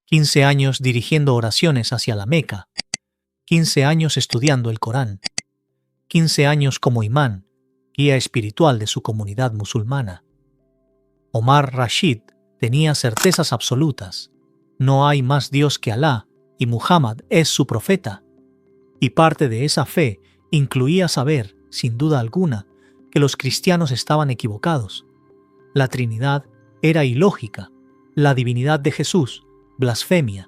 15 años dirigiendo oraciones hacia la Meca, 15 años estudiando el Corán, 15 años como imán, guía espiritual de su comunidad musulmana. Omar Rashid tenía certezas absolutas. No hay más Dios que Alá y Muhammad es su profeta. Y parte de esa fe incluía saber, sin duda alguna, que los cristianos estaban equivocados. La Trinidad era ilógica, la divinidad de Jesús, blasfemia,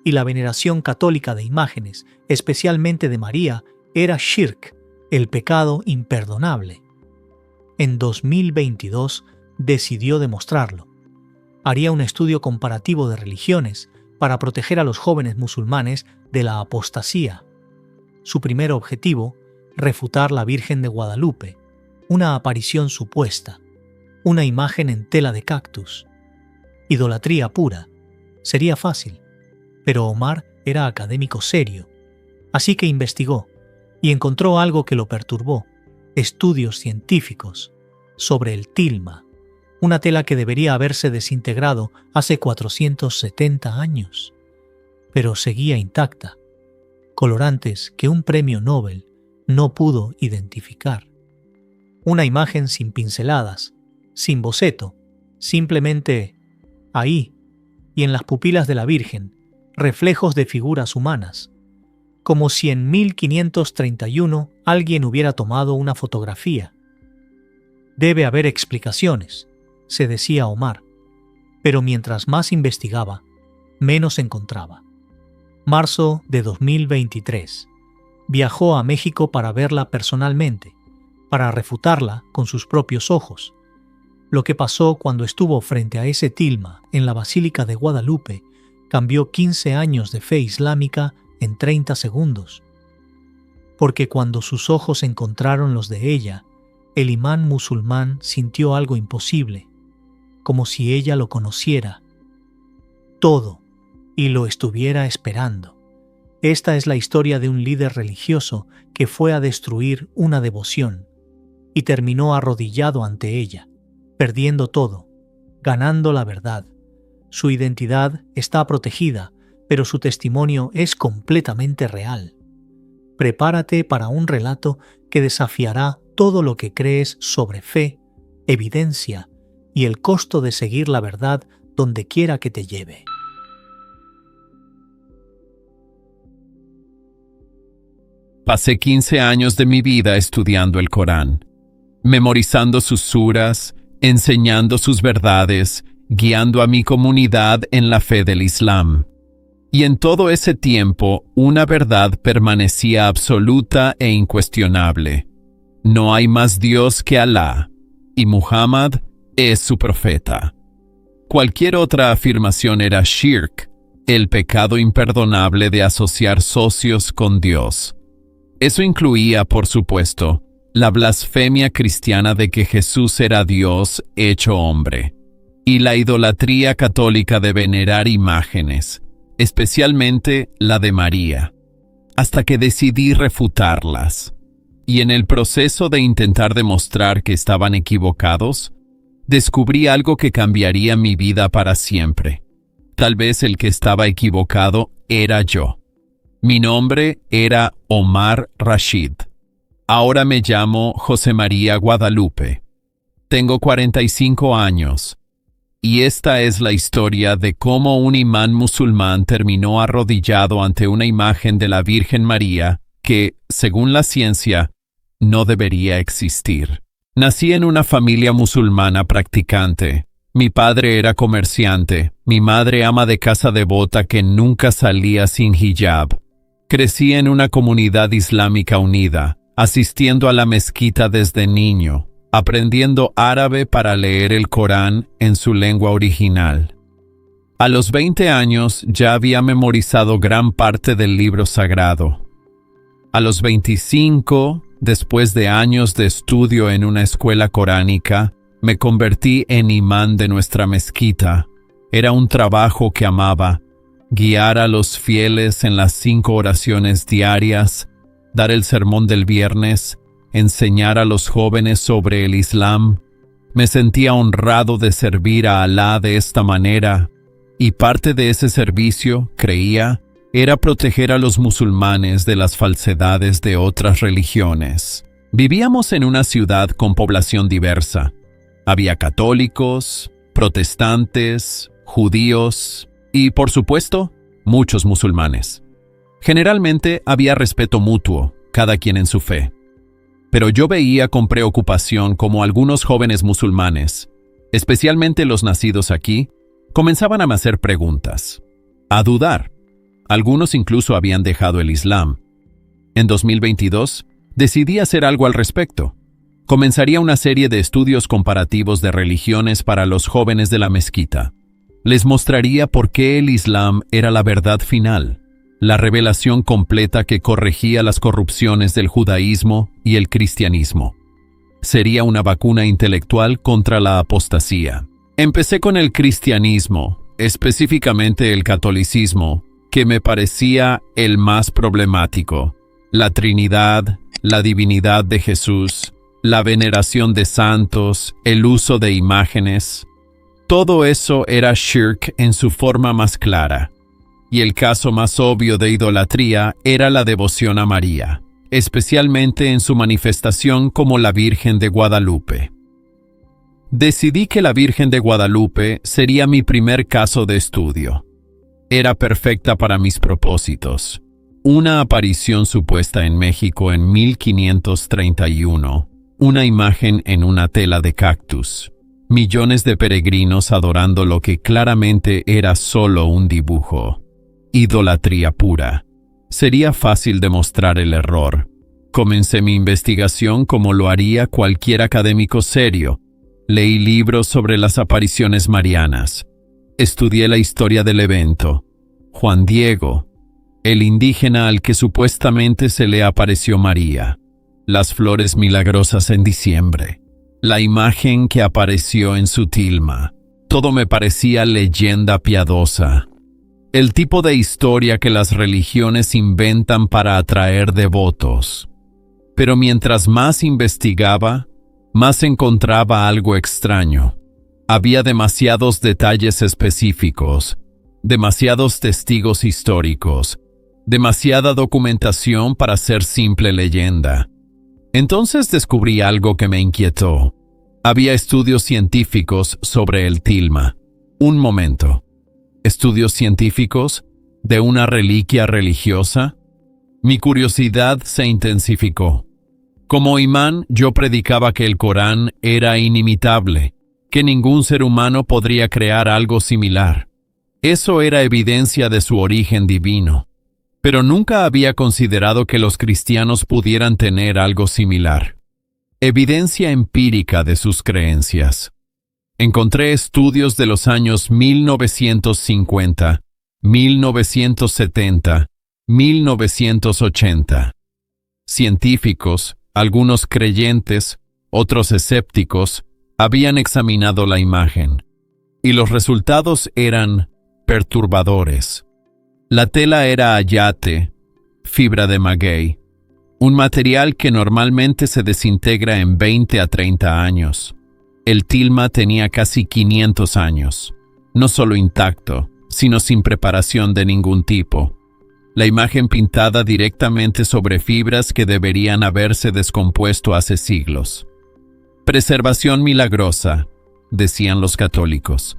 y la veneración católica de imágenes, especialmente de María, era shirk, el pecado imperdonable. En 2022 decidió demostrarlo. Haría un estudio comparativo de religiones para proteger a los jóvenes musulmanes de la apostasía. Su primer objetivo, refutar la Virgen de Guadalupe, una aparición supuesta, una imagen en tela de cactus. Idolatría pura. Sería fácil, pero Omar era académico serio, así que investigó y encontró algo que lo perturbó: estudios científicos sobre el tilma, una tela que debería haberse desintegrado hace 470 años, pero seguía intacta, colorantes que un premio Nobel no pudo identificar. Una imagen sin pinceladas, sin boceto, simplemente ahí, y en las pupilas de la Virgen, reflejos de figuras humanas, como si en 1531 alguien hubiera tomado una fotografía. Debe haber explicaciones, se decía Omar, pero mientras más investigaba, menos encontraba. Marzo de 2023. Viajó a México para verla personalmente, para refutarla con sus propios ojos. Lo que pasó cuando estuvo frente a ese tilma en la Basílica de Guadalupe cambió 15 años de fe islámica en 30 segundos. Porque cuando sus ojos encontraron los de ella, el imán musulmán sintió algo imposible, como si ella lo conociera todo y lo estuviera esperando. Esta es la historia de un líder religioso que fue a destruir una devoción y terminó arrodillado ante ella, perdiendo todo, ganando la verdad. Su identidad está protegida, pero su testimonio es completamente real. Prepárate para un relato que desafiará todo lo que crees sobre fe, evidencia y el costo de seguir la verdad donde quiera que te lleve. Pasé 15 años de mi vida estudiando el Corán, memorizando sus suras, enseñando sus verdades, guiando a mi comunidad en la fe del Islam. Y en todo ese tiempo, una verdad permanecía absoluta e incuestionable. No hay más Dios que Alá, y Muhammad es su profeta. Cualquier otra afirmación era shirk, el pecado imperdonable de asociar socios con Dios. Eso incluía, por supuesto, la blasfemia cristiana de que Jesús era Dios hecho hombre, y la idolatría católica de venerar imágenes, especialmente la de María, hasta que decidí refutarlas. Y en el proceso de intentar demostrar que estaban equivocados, descubrí algo que cambiaría mi vida para siempre. Tal vez el que estaba equivocado era yo. Mi nombre era Omar Rashid. Ahora me llamo José María Guadalupe. Tengo 45 años. Y esta es la historia de cómo un imán musulmán terminó arrodillado ante una imagen de la Virgen María que, según la ciencia, no debería existir. Nací en una familia musulmana practicante. Mi padre era comerciante, mi madre ama de casa devota que nunca salía sin hijab. Crecí en una comunidad islámica unida, asistiendo a la mezquita desde niño, aprendiendo árabe para leer el Corán en su lengua original. A los 20 años ya había memorizado gran parte del libro sagrado. A los 25, después de años de estudio en una escuela coránica, me convertí en imán de nuestra mezquita. Era un trabajo que amaba: guiar a los fieles en las 5 oraciones diarias, dar el sermón del viernes, enseñar a los jóvenes sobre el Islam. Me sentía honrado de servir a Alá de esta manera, Y parte de ese servicio, creía, era proteger a los musulmanes de las falsedades de otras religiones. Vivíamos en una ciudad con población diversa. Había católicos, protestantes, judíos y, por supuesto, muchos musulmanes. Generalmente había respeto mutuo, cada quien en su fe. Pero yo veía con preocupación cómo algunos jóvenes musulmanes, especialmente los nacidos aquí, comenzaban a hacer preguntas, a dudar. Algunos incluso habían dejado el Islam. En 2022, decidí hacer algo al respecto. Comenzaría una serie de estudios comparativos de religiones para los jóvenes de la mezquita. Les mostraría por qué el Islam era la verdad final, la revelación completa que corregía las corrupciones del judaísmo y el cristianismo. Sería una vacuna intelectual contra la apostasía. Empecé con el cristianismo, específicamente el catolicismo, que me parecía el más problemático. La Trinidad, la divinidad de Jesús, la veneración de santos, el uso de imágenes. Todo eso era shirk en su forma más clara. Y el caso más obvio de idolatría era la devoción a María, especialmente en su manifestación como la Virgen de Guadalupe. Decidí que la Virgen de Guadalupe sería mi primer caso de estudio. Era perfecta para mis propósitos. Una aparición supuesta en México en 1531, una imagen en una tela de cactus, millones de peregrinos adorando lo que claramente era solo un dibujo. Idolatría pura. Sería fácil demostrar el error. Comencé mi investigación como lo haría cualquier académico serio. Leí libros sobre las apariciones marianas. Estudié la historia del evento. Juan Diego, el indígena al que supuestamente se le apareció María. Las flores milagrosas en diciembre. La imagen que apareció en su tilma. Todo me parecía leyenda piadosa. El tipo de historia que las religiones inventan para atraer devotos. Pero mientras más investigaba, más encontraba algo extraño. Había demasiados detalles específicos, demasiados testigos históricos, demasiada documentación para ser simple leyenda. Entonces descubrí algo que me inquietó. Había estudios científicos sobre el tilma. Un momento. ¿Estudios científicos de una reliquia religiosa? Mi curiosidad se intensificó. Como imán, yo predicaba que el Corán era inimitable, que ningún ser humano podría crear algo similar. Eso era evidencia de su origen divino. Pero nunca había considerado que los cristianos pudieran tener algo similar. Evidencia empírica de sus creencias. Encontré estudios de los años 1950, 1970, 1980. Científicos, algunos creyentes, otros escépticos, habían examinado la imagen. Y los resultados eran perturbadores. La tela era ayate, fibra de maguey, un material que normalmente se desintegra en 20 a 30 años. El tilma tenía casi 500 años, no solo intacto, sino sin preparación de ningún tipo. La imagen pintada directamente sobre fibras que deberían haberse descompuesto hace siglos. Preservación milagrosa, decían los católicos.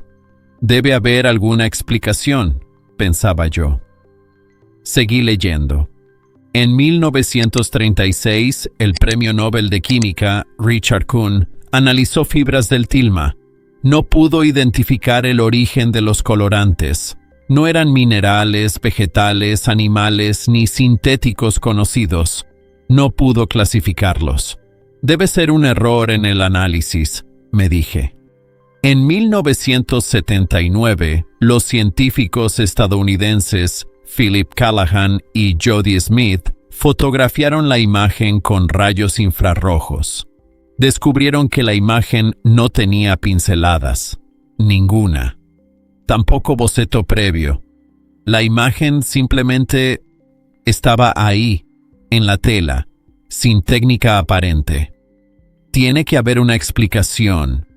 Debe haber alguna explicación, pensaba yo. Seguí leyendo. En 1936, el Premio Nobel de Química, Richard Kuhn, analizó fibras del tilma. No pudo identificar el origen de los colorantes. No eran minerales, vegetales, animales ni sintéticos conocidos. No pudo clasificarlos. Debe ser un error en el análisis, me dije. En 1979, los científicos estadounidenses Philip Callahan y Jody Smith fotografiaron la imagen con rayos infrarrojos. Descubrieron que la imagen no tenía pinceladas, ninguna. Tampoco boceto previo. La imagen simplemente estaba ahí, en la tela, sin técnica aparente. Tiene que haber una explicación,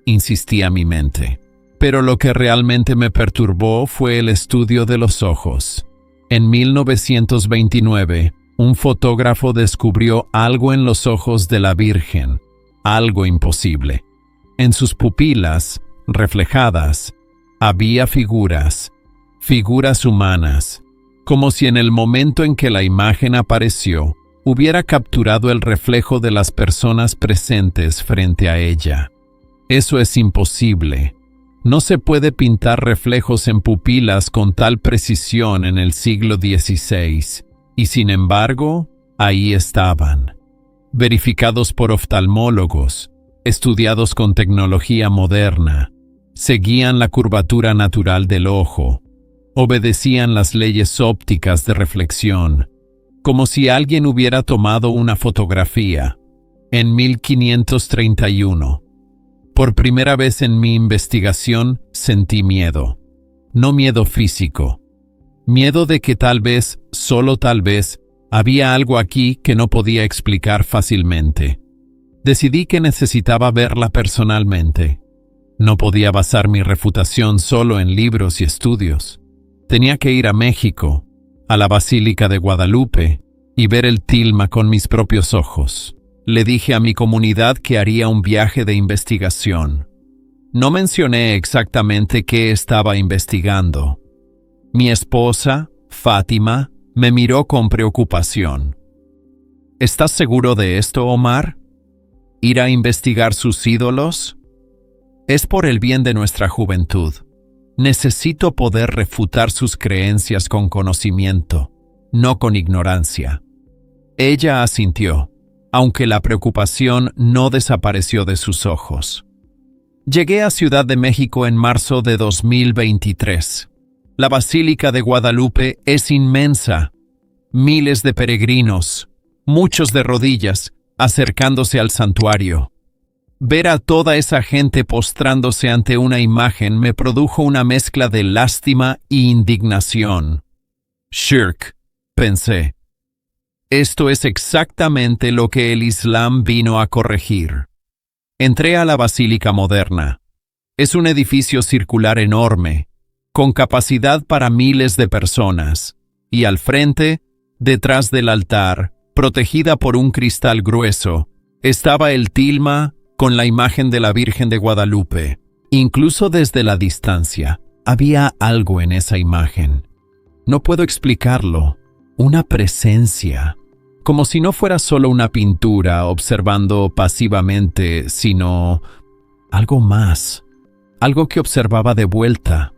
insistía mi mente. Pero lo que realmente me perturbó fue el estudio de los ojos. En 1929, un fotógrafo descubrió algo en los ojos de la Virgen, algo imposible. En sus pupilas, reflejadas, había figuras humanas, como si en el momento en que la imagen apareció, hubiera capturado el reflejo de las personas presentes frente a ella. Eso es imposible. No se puede pintar reflejos en pupilas con tal precisión en el siglo XVI, y sin embargo, ahí estaban, verificados por oftalmólogos, estudiados con tecnología moderna, seguían la curvatura natural del ojo, obedecían las leyes ópticas de reflexión, como si alguien hubiera tomado una fotografía. En 1531, por primera vez en mi investigación, sentí miedo. No miedo físico. Miedo de que tal vez, solo tal vez, había algo aquí que no podía explicar fácilmente. Decidí que necesitaba verla personalmente. No podía basar mi refutación solo en libros y estudios. Tenía que ir a México, a la Basílica de Guadalupe, y ver el tilma con mis propios ojos. Le dije a mi comunidad que haría un viaje de investigación. No mencioné exactamente qué estaba investigando. Mi esposa, Fátima, me miró con preocupación. ¿Estás seguro de esto, Omar? ¿Ir a investigar sus ídolos? Es por el bien de nuestra juventud. Necesito poder refutar sus creencias con conocimiento, no con ignorancia. Ella asintió, aunque la preocupación no desapareció de sus ojos. Llegué a Ciudad de México en marzo de 2023. La Basílica de Guadalupe es inmensa. Miles de peregrinos, muchos de rodillas, acercándose al santuario. Ver a toda esa gente postrándose ante una imagen me produjo una mezcla de lástima e indignación. Shirk, pensé. Esto es exactamente lo que el Islam vino a corregir. Entré a la Basílica Moderna. Es un edificio circular enorme, con capacidad para miles de personas, y al frente, detrás del altar, protegida por un cristal grueso, estaba el tilma con la imagen de la Virgen de Guadalupe. Incluso desde la distancia, había algo en esa imagen. No puedo explicarlo. Una presencia. Como si no fuera solo una pintura observando pasivamente, sino algo más. Algo que observaba de vuelta.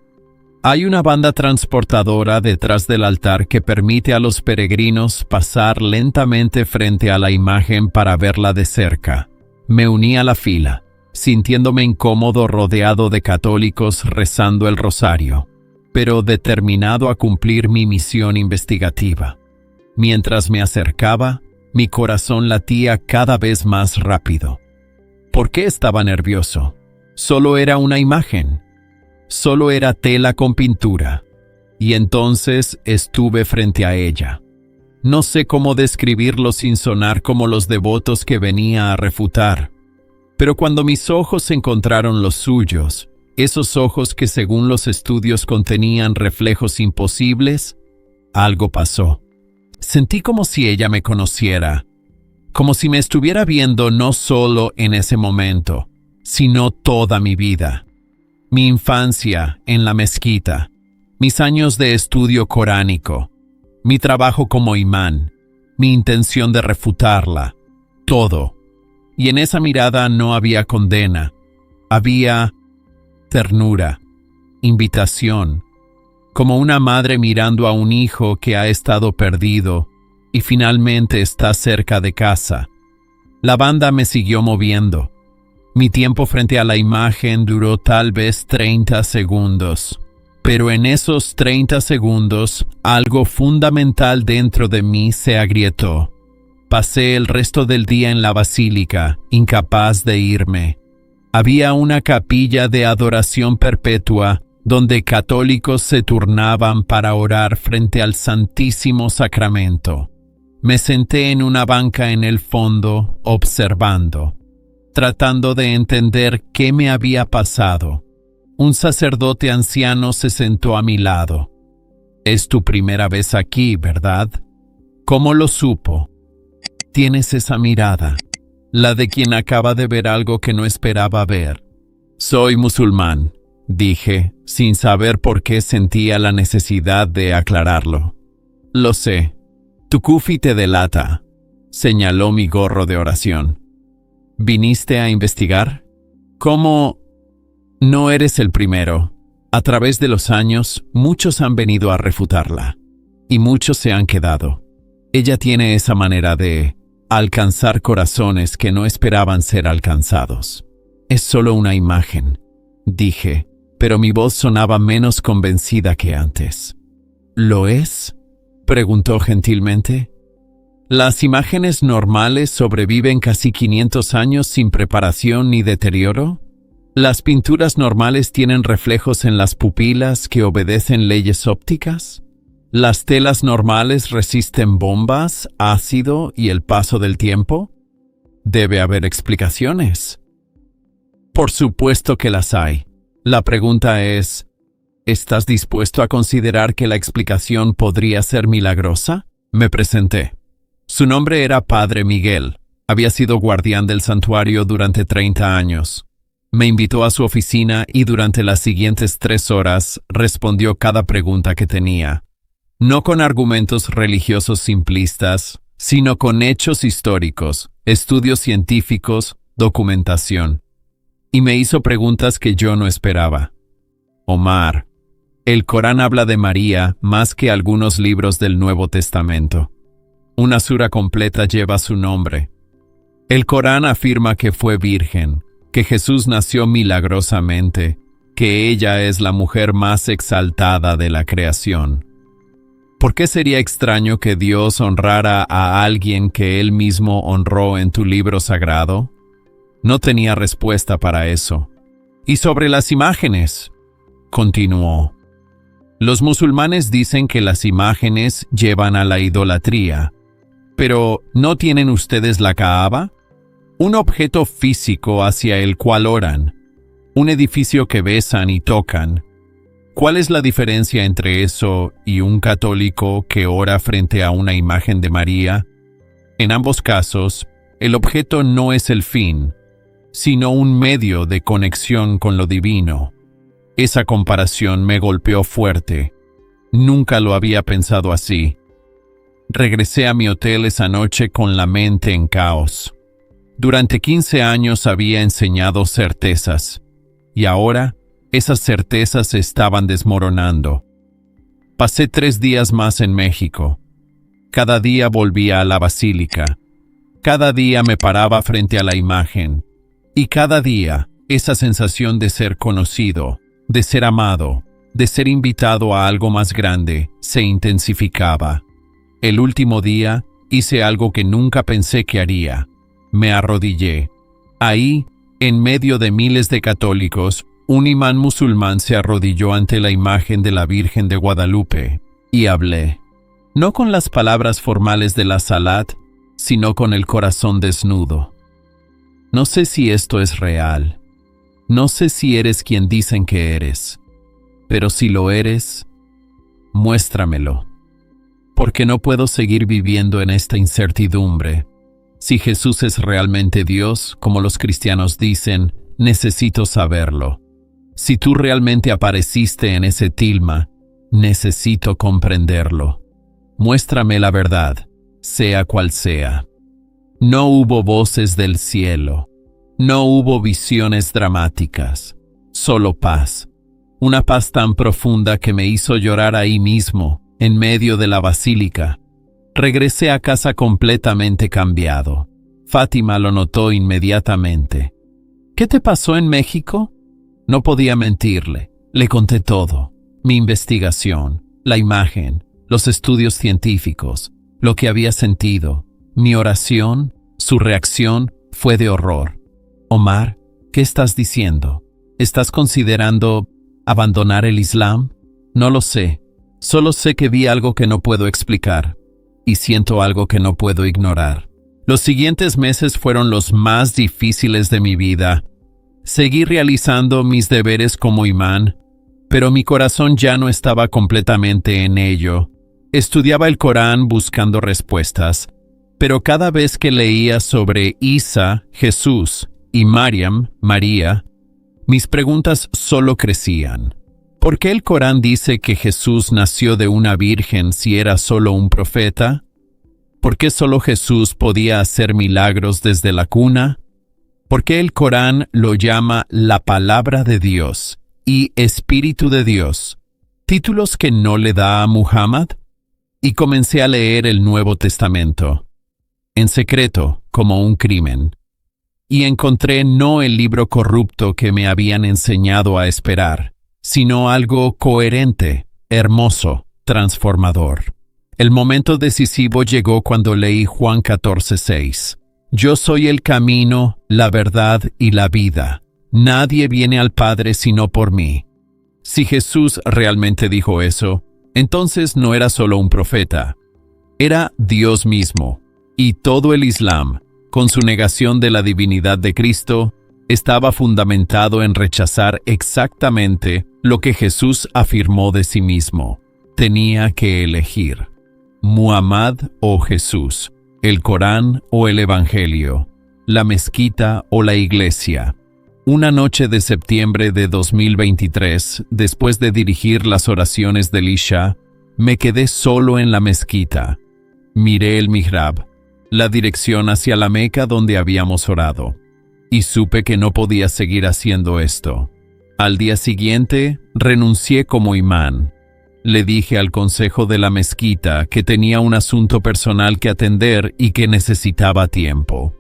Hay una banda transportadora detrás del altar que permite a los peregrinos pasar lentamente frente a la imagen para verla de cerca. Me uní a la fila, sintiéndome incómodo rodeado de católicos rezando el rosario, pero determinado a cumplir mi misión investigativa. Mientras me acercaba, mi corazón latía cada vez más rápido. ¿Por qué estaba nervioso? Solo era una imagen. Solo era tela con pintura. Y entonces estuve frente a ella. No sé cómo describirlo sin sonar como los devotos que venía a refutar. Pero cuando mis ojos encontraron los suyos, esos ojos que según los estudios contenían reflejos imposibles, algo pasó. Sentí como si ella me conociera, como si me estuviera viendo no solo en ese momento, sino toda mi vida. Mi infancia en la mezquita, mis años de estudio coránico, mi trabajo como imán, mi intención de refutarla, todo. Y en esa mirada no había condena, había ternura, invitación, como una madre mirando a un hijo que ha estado perdido y finalmente está cerca de casa. La banda me siguió moviendo. Mi tiempo frente a la imagen duró tal vez 30 segundos. Pero en esos 30 segundos, algo fundamental dentro de mí se agrietó. Pasé el resto del día en la basílica, incapaz de irme. Había una capilla de adoración perpetua donde católicos se turnaban para orar frente al Santísimo Sacramento. Me senté en una banca en el fondo, observando, tratando de entender qué me había pasado. Un sacerdote anciano se sentó a mi lado. «Es tu primera vez aquí, ¿verdad? ¿Cómo lo supo?» «Tienes esa mirada, la de quien acaba de ver algo que no esperaba ver». «Soy musulmán», dije, sin saber por qué sentía la necesidad de aclararlo. «Lo sé. Tu kufi te delata», señaló mi gorro de oración. «¿Viniste a investigar?» «¿Cómo?» «No eres el primero. A través de los años, muchos han venido a refutarla. Y muchos se han quedado. Ella tiene esa manera de alcanzar corazones que no esperaban ser alcanzados. Es solo una imagen», dije, pero mi voz sonaba menos convencida que antes. «¿Lo es?», preguntó gentilmente. «Las imágenes normales sobreviven casi 500 años sin preparación ni deterioro. ¿Las pinturas normales tienen reflejos en las pupilas que obedecen leyes ópticas? ¿Las telas normales resisten bombas, ácido y el paso del tiempo? Debe haber explicaciones». «Por supuesto que las hay. La pregunta es, ¿estás dispuesto a considerar que la explicación podría ser milagrosa?» Me presenté. Su nombre era Padre Miguel. Había sido guardián del santuario durante 30 años. Me invitó a su oficina y durante las siguientes 3 horas respondió cada pregunta que tenía. No con argumentos religiosos simplistas, sino con hechos históricos, estudios científicos, documentación. Y me hizo preguntas que yo no esperaba. «Omar, el Corán habla de María más que algunos libros del Nuevo Testamento. Una sura completa lleva su nombre. El Corán afirma que fue virgen, que Jesús nació milagrosamente, que ella es la mujer más exaltada de la creación. ¿Por qué sería extraño que Dios honrara a alguien que Él mismo honró en tu libro sagrado?» No tenía respuesta para eso. «Y sobre las imágenes», continuó. «Los musulmanes dicen que las imágenes llevan a la idolatría. Pero, ¿no tienen ustedes la Kaaba? Un objeto físico hacia el cual oran. Un edificio que besan y tocan. ¿Cuál es la diferencia entre eso y un católico que ora frente a una imagen de María? En ambos casos, el objeto no es el fin, sino un medio de conexión con lo divino». Esa comparación me golpeó fuerte. Nunca lo había pensado así. Regresé a mi hotel esa noche con la mente en caos. Durante 15 años había enseñado certezas, y ahora esas certezas se estaban desmoronando. Pasé 3 días más en México. Cada día volvía a la basílica. Cada día me paraba frente a la imagen. Y cada día esa sensación de ser conocido, de ser amado, de ser invitado a algo más grande, se intensificaba. El último día hice algo que nunca pensé que haría. Me arrodillé. Ahí, en medio de miles de católicos, un imán musulmán se arrodilló ante la imagen de la Virgen de Guadalupe y hablé. No con las palabras formales de la Salat, sino con el corazón desnudo. No sé si esto es real. No sé si eres quien dicen que eres. Pero si lo eres, muéstramelo. Porque no puedo seguir viviendo en esta incertidumbre. Si Jesús es realmente Dios, como los cristianos dicen, necesito saberlo. Si tú realmente apareciste en ese tilma, necesito comprenderlo. Muéstrame la verdad, sea cual sea. No hubo voces del cielo. No hubo visiones dramáticas. Solo paz. Una paz tan profunda que me hizo llorar ahí mismo, en medio de la basílica. Regresé a casa completamente cambiado. Fátima lo notó inmediatamente. ¿Qué te pasó en México? No podía mentirle. Le conté todo. Mi investigación, la imagen, los estudios científicos, lo que había sentido. Mi oración, su reacción, fue de horror. Omar, ¿qué estás diciendo? ¿Estás considerando abandonar el Islam? No lo sé. Solo sé que vi algo que no puedo explicar. Y siento algo que no puedo ignorar. Los siguientes meses fueron los más difíciles de mi vida. Seguí realizando mis deberes como imán, pero mi corazón ya no estaba completamente en ello. Estudiaba el Corán buscando respuestas, pero cada vez que leía sobre Isa, Jesús, y Mariam, María, mis preguntas solo crecían. ¿Por qué el Corán dice que Jesús nació de una virgen si era solo un profeta? ¿Por qué solo Jesús podía hacer milagros desde la cuna? ¿Por qué el Corán lo llama la palabra de Dios y Espíritu de Dios, títulos que no le da a Muhammad? Y comencé a leer el Nuevo Testamento, en secreto, como un crimen. Y encontré no el libro corrupto que me habían enseñado a esperar, sino algo coherente, hermoso, transformador. El momento decisivo llegó cuando leí Juan 14:6. Yo soy el camino, la verdad y la vida. Nadie viene al Padre sino por mí. Si Jesús realmente dijo eso, entonces no era solo un profeta. Era Dios mismo. Y todo el Islam, con su negación de la divinidad de Cristo, estaba fundamentado en rechazar exactamente lo que Jesús afirmó de sí mismo. Tenía que elegir: Muhammad o Jesús, el Corán o el Evangelio, la mezquita o la iglesia. Una noche de septiembre de 2023, después de dirigir las oraciones del Isha, me quedé solo en la mezquita. Miré el mihrab, la dirección hacia la Meca donde habíamos orado, y supe que no podía seguir haciendo esto. Al día siguiente, renuncié como imán. Le dije al consejo de la mezquita que tenía un asunto personal que atender y que necesitaba tiempo.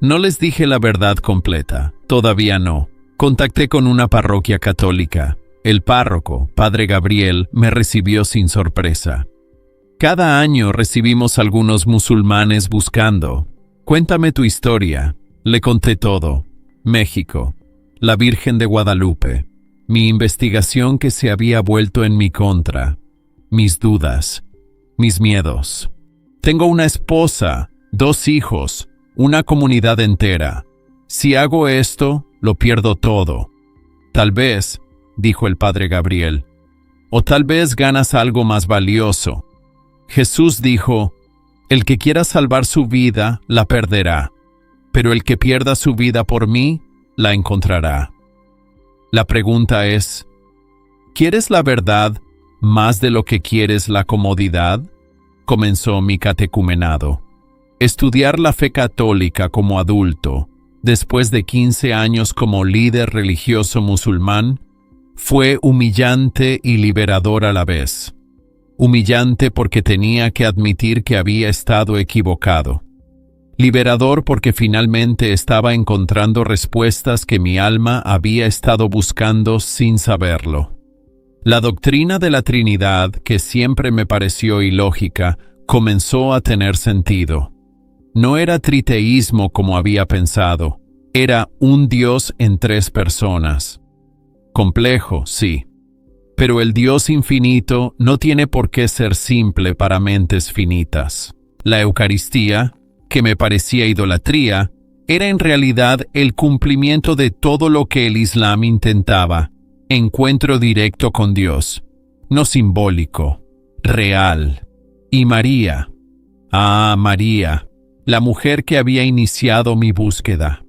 No les dije la verdad completa, todavía no. Contacté con una parroquia católica. El párroco, Padre Gabriel, me recibió sin sorpresa. Cada año recibimos algunos musulmanes buscando. Cuéntame tu historia. Le conté todo. México, la Virgen de Guadalupe, mi investigación que se había vuelto en mi contra, mis dudas, mis miedos. Tengo una esposa, 2 hijos, una comunidad entera. Si hago esto, lo pierdo todo. Tal vez, dijo el Padre Gabriel, o tal vez ganas algo más valioso. Jesús dijo: el que quiera salvar su vida, la perderá, pero el que pierda su vida por mí, la encontrará. La pregunta es: ¿quieres la verdad más de lo que quieres la comodidad? Comenzó mi catecumenado. Estudiar la fe católica como adulto, después de 15 años como líder religioso musulmán, fue humillante y liberador a la vez. Humillante porque tenía que admitir que había estado equivocado. Liberador porque finalmente estaba encontrando respuestas que mi alma había estado buscando sin saberlo. La doctrina de la Trinidad, que siempre me pareció ilógica, comenzó a tener sentido. No era triteísmo como había pensado, era un Dios en 3 personas. Complejo, sí, pero el Dios infinito no tiene por qué ser simple para mentes finitas. La Eucaristía, que me parecía idolatría, era en realidad el cumplimiento de todo lo que el Islam intentaba: encuentro directo con Dios, no simbólico, real. Y María, María, la mujer que había iniciado mi búsqueda.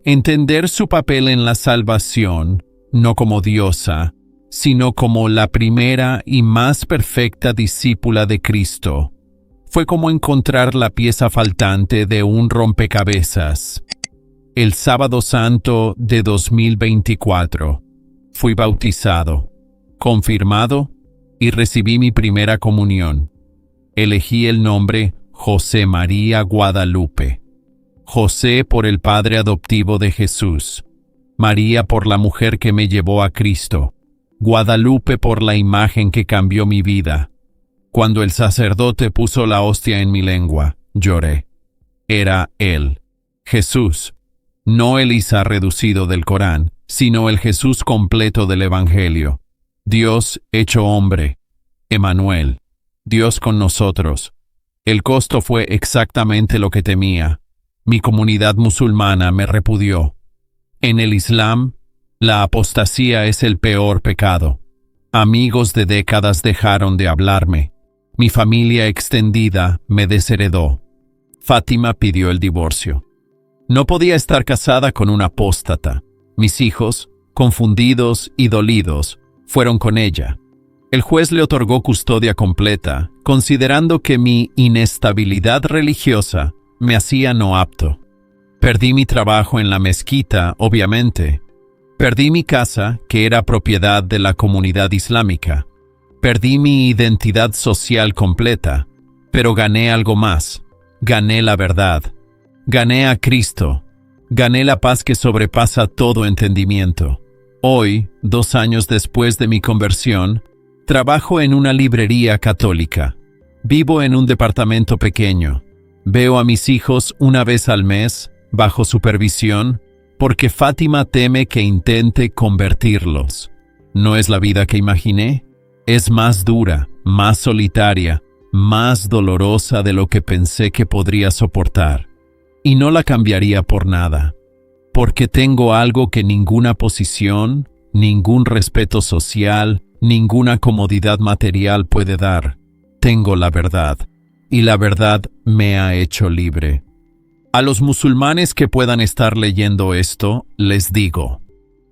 Entender su papel en la salvación, no como diosa, sino como la primera y más perfecta discípula de Cristo, fue como encontrar la pieza faltante de un rompecabezas. El Sábado Santo de 2024, fui bautizado, confirmado y recibí mi primera comunión. Elegí el nombre José María Guadalupe. José por el padre adoptivo de Jesús, María por la mujer que me llevó a Cristo, Guadalupe por la imagen que cambió mi vida. Cuando el sacerdote puso la hostia en mi lengua, lloré. Era Él, Jesús, no el Isa reducido del Corán, sino el Jesús completo del Evangelio. Dios hecho hombre, Emmanuel, Dios con nosotros. El costo fue exactamente lo que temía. Mi comunidad musulmana me repudió. En el Islam, la apostasía es el peor pecado. Amigos de décadas dejaron de hablarme. Mi familia extendida me desheredó. Fátima pidió el divorcio. No podía estar casada con un apóstata. Mis hijos, confundidos y dolidos, fueron con ella. El juez le otorgó custodia completa, considerando que mi inestabilidad religiosa me hacía no apto. Perdí mi trabajo en la mezquita, obviamente. Perdí mi casa, que era propiedad de la comunidad islámica. Perdí mi identidad social completa, pero gané algo más. Gané la verdad. Gané a Cristo. Gané la paz que sobrepasa todo entendimiento. Hoy, 2 años después de mi conversión, trabajo en una librería católica. Vivo en un departamento pequeño. Veo a mis hijos una vez al mes, bajo supervisión, porque Fátima teme que intente convertirlos. ¿No es la vida que imaginé? Es más dura, más solitaria, más dolorosa de lo que pensé que podría soportar. Y no la cambiaría por nada, porque tengo algo que ninguna posición, ningún respeto social, ninguna comodidad material puede dar. Tengo la verdad, y la verdad me ha hecho libre. A los musulmanes que puedan estar leyendo esto, les digo,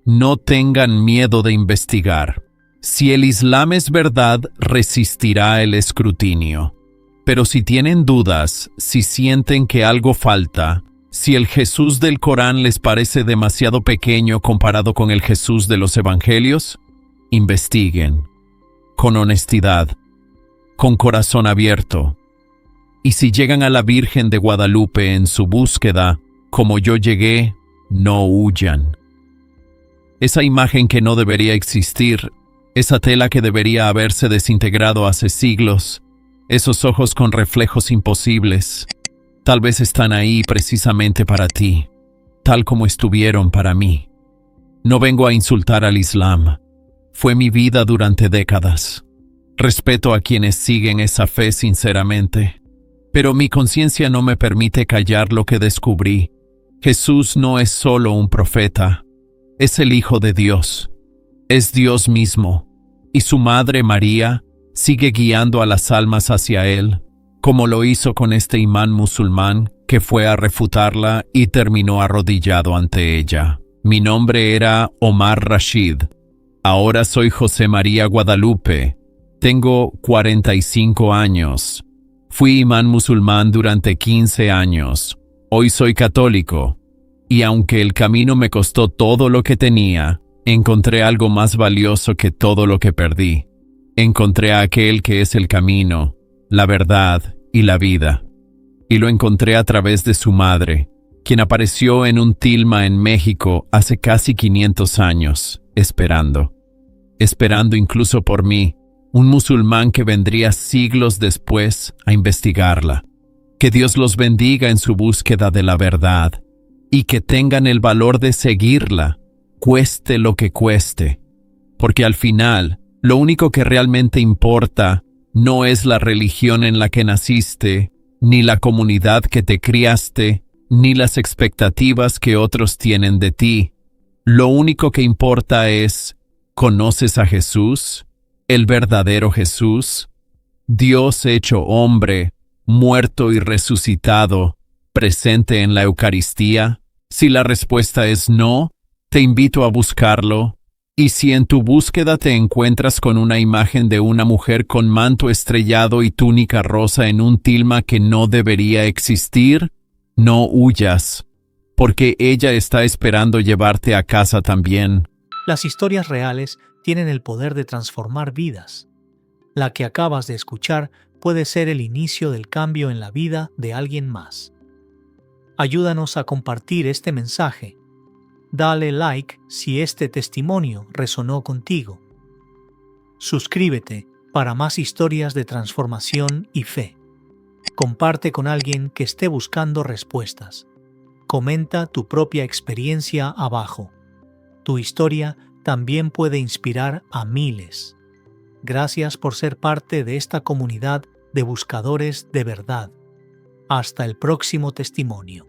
no tengan miedo de investigar. Si el Islam es verdad, resistirá el escrutinio. Pero si tienen dudas, si sienten que algo falta, si el Jesús del Corán les parece demasiado pequeño comparado con el Jesús de los Evangelios, investiguen, con honestidad, con corazón abierto. Y si llegan a la Virgen de Guadalupe en su búsqueda, como yo llegué, no huyan. Esa imagen que no debería existir, esa tela que debería haberse desintegrado hace siglos, esos ojos con reflejos imposibles, tal vez están ahí precisamente para ti, tal como estuvieron para mí. No vengo a insultar al Islam. Fue mi vida durante décadas. Respeto a quienes siguen esa fe sinceramente, pero mi conciencia no me permite callar lo que descubrí. Jesús no es solo un profeta, es el Hijo de Dios, es Dios mismo, y su madre María sigue guiando a las almas hacia Él, como lo hizo con este imán musulmán que fue a refutarla y terminó arrodillado ante ella. Mi nombre era Omar Rashid. Ahora soy José María Guadalupe. Tengo 45 años. Fui imán musulmán durante 15 años. Hoy soy católico. Y aunque el camino me costó todo lo que tenía, encontré algo más valioso que todo lo que perdí. Encontré a aquel que es el camino, la verdad y la vida. Y lo encontré a través de su madre, quien apareció en un tilma en México hace casi 500 años, esperando incluso por mí, un musulmán que vendría siglos después a investigarla. Que Dios los bendiga en su búsqueda de la verdad, y que tengan el valor de seguirla, cueste lo que cueste, porque al final, lo único que realmente importa no es la religión en la que naciste, ni la comunidad que te criaste, ni las expectativas que otros tienen de ti. Lo único que importa es, ¿conoces a Jesús, el verdadero Jesús? Dios hecho hombre, muerto y resucitado, presente en la Eucaristía. Si la respuesta es no, te invito a buscarlo. Y si en tu búsqueda te encuentras con una imagen de una mujer con manto estrellado y túnica rosa en un tilma que no debería existir, no huyas, porque ella está esperando llevarte a casa también. Las historias reales tienen el poder de transformar vidas. La que acabas de escuchar puede ser el inicio del cambio en la vida de alguien más. Ayúdanos a compartir este mensaje. Dale like si este testimonio resonó contigo. Suscríbete para más historias de transformación y fe. Comparte con alguien que esté buscando respuestas. Comenta tu propia experiencia abajo. Tu historia también puede inspirar a miles. Gracias por ser parte de esta comunidad de buscadores de verdad. Hasta el próximo testimonio.